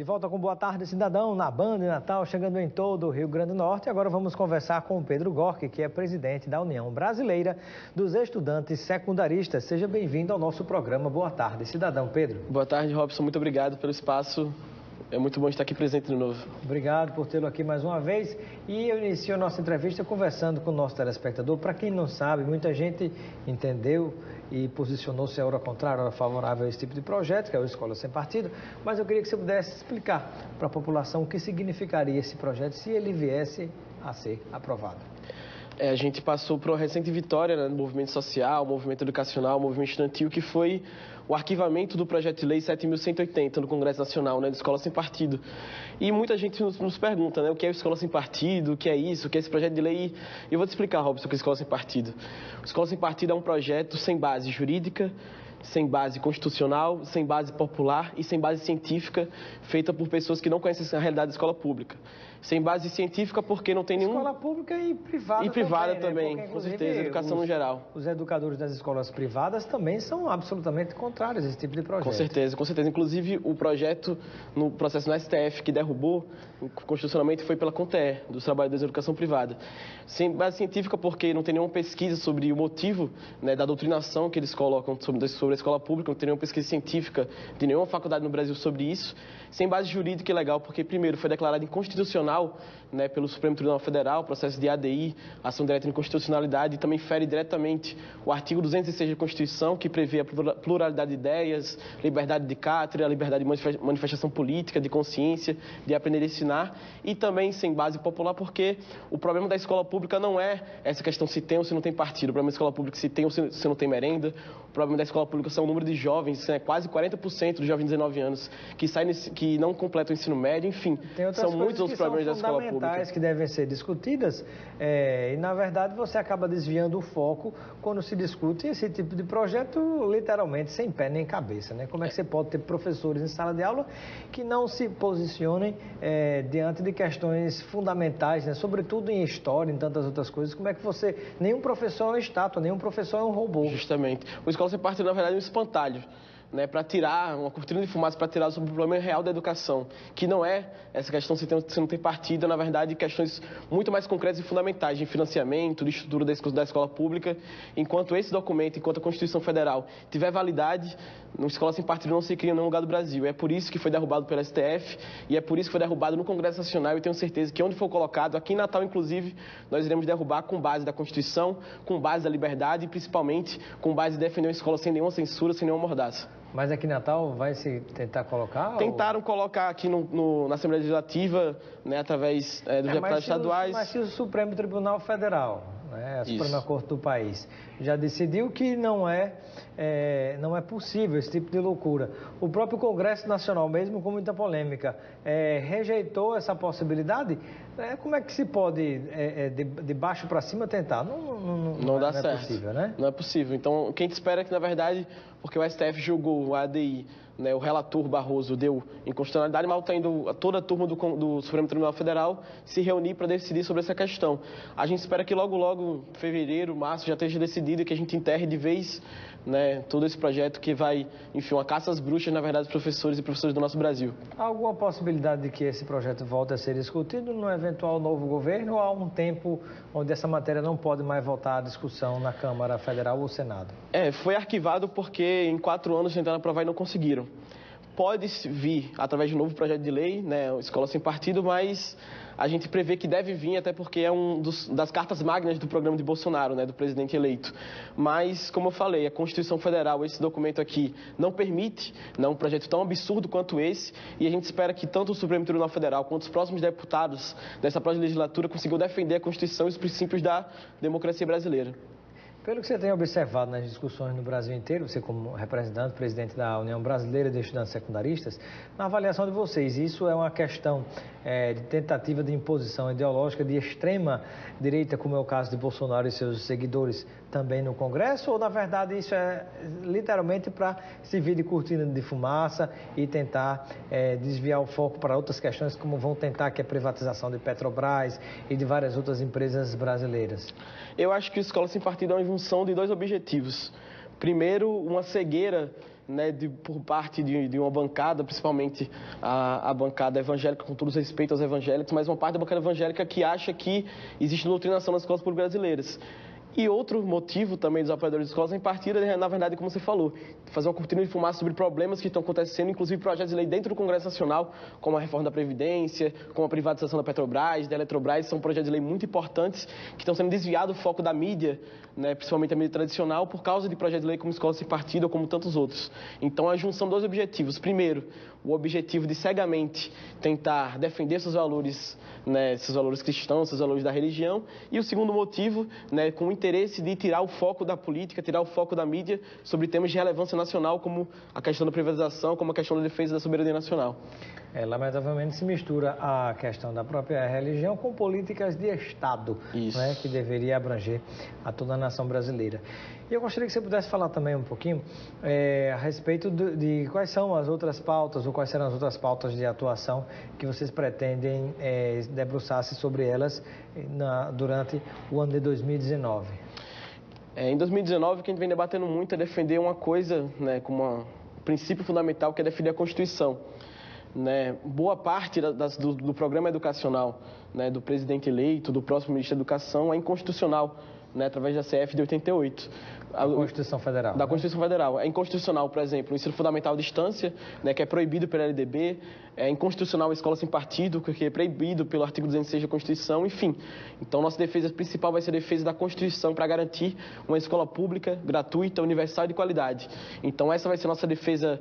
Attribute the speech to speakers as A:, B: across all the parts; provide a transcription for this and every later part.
A: De volta com Boa Tarde, Cidadão, na Band Natal, chegando em todo o Rio Grande do Norte. Agora vamos conversar com o Pedro Gorque, que é presidente da União Brasileira dos Estudantes Secundaristas. Seja bem-vindo ao nosso programa Boa Tarde, Cidadão. Pedro.
B: Boa tarde, Robson. Muito obrigado pelo espaço. É muito bom estar aqui presente de novo.
A: Obrigado por tê-lo aqui mais uma vez. E eu inicio a nossa entrevista conversando com o nosso telespectador. Para quem não sabe, muita gente entendeu e posicionou-se a hora contrária, a hora favorável a esse tipo de projeto, que é o Escola Sem Partido. Mas eu queria que você pudesse explicar para a população o que significaria esse projeto se ele viesse a ser aprovado.
B: A gente passou por uma recente vitória, né, no movimento social, movimento educacional, movimento estudantil, que foi o arquivamento do projeto de lei 7.180 no Congresso Nacional, né, de Escola Sem Partido. E muita gente nos pergunta, né, o que é Escola Sem Partido, o que é isso, o que é esse projeto de lei. E eu vou te explicar, Robson, o que é Escola Sem Partido. O Escola Sem Partido é um projeto sem base jurídica, sem base constitucional, sem base popular e sem base científica, feita por pessoas que não conhecem a realidade da escola pública. Sem base científica porque não tem nenhum...
A: Escola pública e privada.
B: E privada
A: também,
B: né? Com certeza, educação no geral.
A: Os educadores das escolas privadas também são absolutamente contrários a esse tipo de projeto.
B: Com certeza, com certeza. Inclusive, o projeto, no processo no STF, que derrubou constitucionalmente, foi pela CONTER, dos trabalhadores da educação privada. Sem base científica porque não tem nenhuma pesquisa sobre o motivo, né, da doutrinação que eles colocam sobre a escola pública, não tem nenhuma pesquisa científica de nenhuma faculdade no Brasil sobre isso. Sem base jurídica e legal, porque, primeiro, foi declarado inconstitucional, né, pelo Supremo Tribunal Federal, processo de ADI, ação direta de inconstitucionalidade, e também fere diretamente o artigo 206 da Constituição, que prevê a pluralidade de ideias, liberdade de cátedra, liberdade de manifestação política, de consciência, de aprender e ensinar, e também sem base popular, porque o problema da escola pública não é essa questão se tem ou se não tem partido, o problema da escola pública é se tem ou se não tem merenda, o problema da escola pública são o número de jovens, né, quase 40% dos jovens de 19 anos que não completam o ensino médio, enfim, são muitos outros problemas da escola pública.
A: Que devem ser discutidas e, na verdade, você acaba desviando o foco quando se discute esse tipo de projeto literalmente sem pé nem cabeça, né? Como é que você pode ter professores em sala de aula que não se posicionem diante de questões fundamentais, né? Sobretudo em história, em tantas outras coisas? Como é que você... Nenhum professor é uma estátua, nenhum professor é um robô.
B: Justamente. O Escola Sem Partido, na verdade, é um espantalho, né, para tirar uma cortina de fumaça, para tirar sobre o problema real da educação, que não é essa questão se não tem partido, na verdade, questões muito mais concretas e fundamentais de financiamento, de estrutura da escola pública. Enquanto esse documento, enquanto a Constituição Federal tiver validade, uma escola sem partido não se cria em nenhum lugar do Brasil. É por isso que foi derrubado pela STF e é por isso que foi derrubado no Congresso Nacional. E tenho certeza que onde for colocado, aqui em Natal, inclusive, nós iremos derrubar com base da Constituição, com base da liberdade e, principalmente, com base de defender uma escola sem nenhuma censura, sem nenhuma mordaça.
A: Mas aqui em Natal vai se tentar colocar?
B: Tentaram colocar aqui na Assembleia Legislativa, né, através dos deputados estaduais.
A: Mas se o Supremo Tribunal Federal, né, a Suprema Corte do país, já decidiu que não é possível esse tipo de loucura. O próprio Congresso Nacional, mesmo com muita polêmica, rejeitou essa possibilidade. Como é que se pode, de baixo para cima, tentar?
B: Não dá certo.
A: É possível, né?
B: Não é possível. Então, quem te espera é que, na verdade, porque o STF julgou o ADI, né, o relator Barroso deu inconstitucionalidade, mas está indo toda a turma do Supremo Tribunal Federal se reunir para decidir sobre essa questão. A gente espera que logo, fevereiro, março, já esteja decidido e que a gente enterre de vez, né, todo esse projeto que vai, enfim, uma caça às bruxas, na verdade, dos professores e professores do nosso Brasil.
A: Há alguma possibilidade de que esse projeto volte a ser discutido no eventual novo governo ou há um tempo onde essa matéria não pode mais voltar à discussão na Câmara Federal ou Senado?
B: Foi arquivado porque em 4 anos tentaram aprovar e não conseguiram. Pode vir através de um novo projeto de lei, né, Escola Sem Partido, mas a gente prevê que deve vir, até porque é das cartas magnas do programa de Bolsonaro, né, do presidente eleito. Mas, como eu falei, a Constituição Federal, esse documento aqui, não permite, não, um projeto tão absurdo quanto esse, e a gente espera que tanto o Supremo Tribunal Federal quanto os próximos deputados dessa próxima legislatura consigam defender a Constituição e os princípios da democracia brasileira.
A: Pelo que você tem observado nas discussões no Brasil inteiro, você como representante, presidente da União Brasileira de Estudantes Secundaristas, na avaliação de vocês, isso é uma questão de tentativa de imposição ideológica de extrema direita, como é o caso de Bolsonaro e seus seguidores também no Congresso, ou na verdade isso é literalmente para servir de cortina de fumaça e tentar desviar o foco para outras questões, como vão tentar que é a privatização de Petrobras e de várias outras empresas brasileiras?
B: Eu acho que a Escola Sem Partido é uma junção de 2 objetivos. Primeiro, uma cegueira, né, por parte de uma bancada, principalmente a bancada evangélica, com todo respeito aos evangélicos, mas uma parte da bancada evangélica que acha que existe doutrinação nas escolas públicas brasileiras. E outro motivo também dos apoiadores de escolas em partir é, na verdade, como você falou, fazer uma cortina de fumaça sobre problemas que estão acontecendo, inclusive projetos de lei dentro do Congresso Nacional, como a reforma da Previdência, como a privatização da Petrobras, da Eletrobras, são projetos de lei muito importantes que estão sendo desviados do foco da mídia, né, principalmente a mídia tradicional, por causa de projetos de lei como Escola Sem Partido ou como tantos outros. Então, a junção dos objetivos. Primeiro, o objetivo de cegamente tentar defender seus valores, né, seus valores cristãos, seus valores da religião, e o segundo motivo, né, com o interesse de tirar o foco da política, tirar o foco da mídia sobre temas de relevância nacional, como a questão da privatização, como a questão da defesa da soberania nacional.
A: Lamentavelmente se mistura a questão da própria religião com políticas de Estado, né, que deveria abranger a toda a nação brasileira. E eu gostaria que você pudesse falar também um pouquinho a respeito de quais são as outras pautas, ou quais serão as outras pautas de atuação que vocês pretendem debruçar-se sobre elas durante o ano de 2019.
B: Em 2019, o que a gente vem debatendo muito é defender uma coisa, né, como um princípio fundamental, que é defender a Constituição. Né, boa parte do programa educacional, né, do presidente eleito, do próximo ministro da Educação, é inconstitucional, né, através da CF de 88.
A: Da Constituição Federal.
B: Da Constituição Federal. É inconstitucional, por exemplo, o ensino fundamental à distância, né, que é proibido pela LDB, é inconstitucional a escola sem partido, que é proibido pelo artigo 206 da Constituição, enfim. Então, nossa defesa principal vai ser a defesa da Constituição para garantir uma escola pública, gratuita, universal e de qualidade. Então, essa vai ser a nossa defesa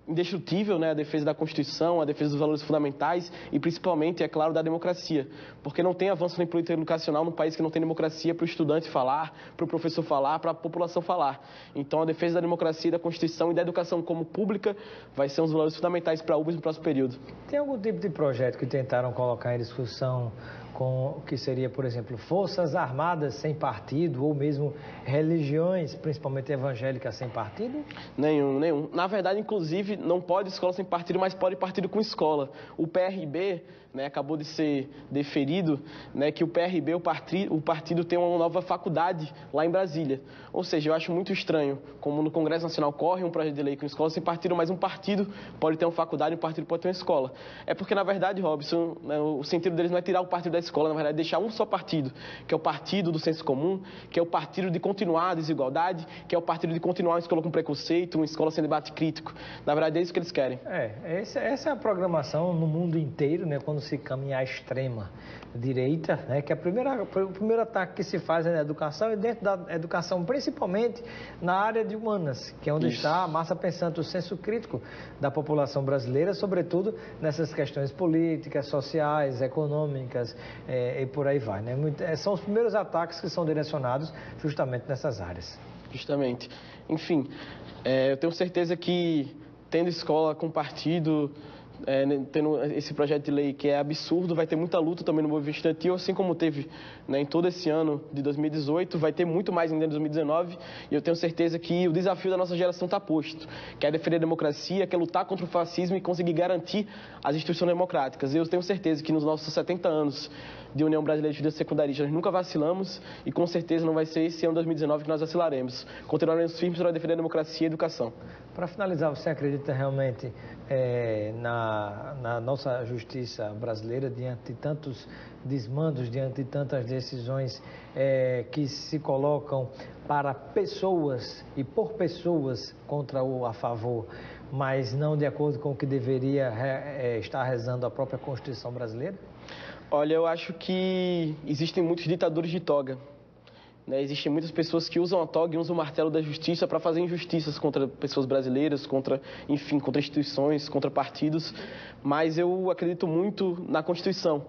B: indestrutível, né, a defesa da Constituição, a defesa dos valores fundamentais e, principalmente, é claro, da democracia. Porque não tem avanço na política educacional num país que não tem democracia para o estudante falar, para o professor falar, para a população falar. Então, a defesa da democracia, da Constituição e da educação como pública vai ser um dos valores fundamentais para a UBS no próximo período.
A: Tem algum tipo de projeto que tentaram colocar em discussão com o que seria, por exemplo, forças armadas sem partido ou mesmo religiões, principalmente evangélicas, sem partido?
B: Nenhum. Na verdade, inclusive, não pode escola sem partido, mas pode partido com escola. O PRB, né, acabou de ser deferido, né, que o PRB, o partido tem uma nova faculdade lá em Brasília. Ou seja, eu acho muito estranho, como no Congresso Nacional corre um projeto de lei com escola sem partido, mas um partido pode ter uma faculdade e um partido pode ter uma escola. É porque, na verdade, Robson, né, o sentido deles não é tirar o partido da escola, na verdade, é deixar um só partido, que é o partido do senso comum, que é o partido de continuar a desigualdade, que é o partido de continuar uma escola com preconceito, uma escola sem debate crítico. Na verdade, é isso que eles querem.
A: Essa é a programação no mundo inteiro, né, quando se caminha à extrema direita, né, que o primeiro ataque que se faz é na educação, e dentro da educação, principalmente na área de humanas, que é onde está a massa pensante, o senso crítico da população brasileira, sobretudo nessas questões políticas, sociais, econômicas e por aí vai, né? São os primeiros ataques que são direcionados justamente nessas áreas.
B: Justamente. Enfim, eu tenho certeza que tendo escola com partido, tendo esse projeto de lei que é absurdo, vai ter muita luta também no movimento estudantil, assim como teve, né, em todo esse ano de 2018, vai ter muito mais ainda em 2019, e eu tenho certeza que o desafio da nossa geração está posto, que é defender a democracia, que é lutar contra o fascismo e conseguir garantir as instituições democráticas. Eu tenho certeza que nos nossos 70 anos de União Brasileira de Estudantes Secundaristas nós nunca vacilamos, e com certeza não vai ser esse ano 2019 que nós vacilaremos. Continuaremos firmes para defender a democracia e a educação.
A: Para finalizar, você acredita realmente na nossa justiça brasileira, diante de tantos desmandos, diante de tantas decisões que se colocam para pessoas e por pessoas contra ou a favor, mas não de acordo com o que deveria estar rezando a própria Constituição brasileira?
B: Olha, eu acho que existem muitos ditadores de toga. Existem muitas pessoas que usam a toga e usam o martelo da justiça para fazer injustiças contra pessoas brasileiras, contra instituições, contra partidos, mas eu acredito muito na Constituição.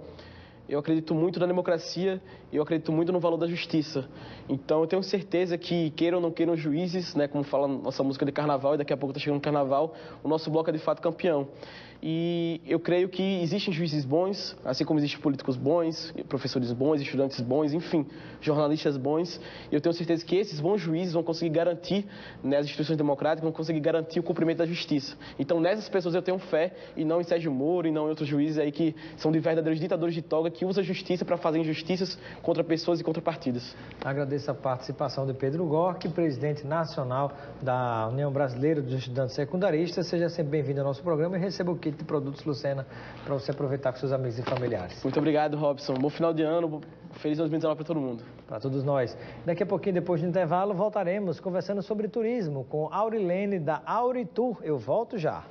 B: Eu acredito muito na democracia e eu acredito muito no valor da justiça. Então, eu tenho certeza que, queiram ou não queiram os juízes, né, como fala nossa música de carnaval, e daqui a pouco está chegando o carnaval, o nosso bloco é de fato campeão. E eu creio que existem juízes bons, assim como existem políticos bons, professores bons, estudantes bons, enfim, jornalistas bons. E eu tenho certeza que esses bons juízes vão conseguir garantir, né, as instituições democráticas, vão conseguir garantir o cumprimento da justiça. Então, nessas pessoas eu tenho fé, e não em Sérgio Moro, e não em outros juízes aí que são de verdadeiros ditadores de toga, que que usa a justiça para fazer injustiças contra pessoas e contra partidos.
A: Agradeço a participação de Pedro Gork, presidente nacional da União Brasileira dos Estudantes Secundaristas. Seja sempre bem-vindo ao nosso programa e receba o kit de produtos Lucena para você aproveitar com seus amigos e familiares.
B: Muito obrigado, Robson. Bom final de ano, feliz 2019 para todo mundo.
A: Para todos nós. Daqui a pouquinho, depois do intervalo, voltaremos conversando sobre turismo com Aurilene da Auritour. Eu volto já.